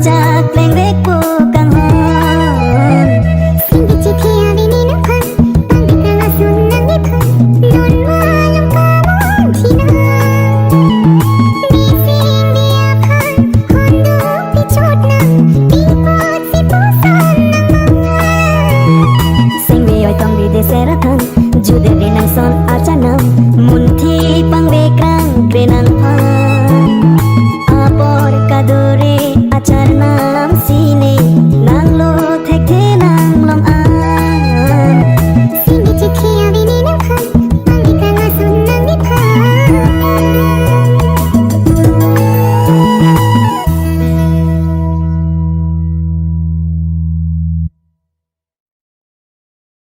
จากเพลงเล็กปูกังหอนสิ่งที่จิตที่อาวินีนักพันตั้งแต่กลางสุนนังนิพันนอนว่าลงกามอนที่นามีสิ่งเดียวพันคนดูพิชดนังปีกอดสิปูสอนนังมังสิ่งเดียวต้องดีเดเสระทันจุดเด่นนังสอนอาจารย์นำมุนที่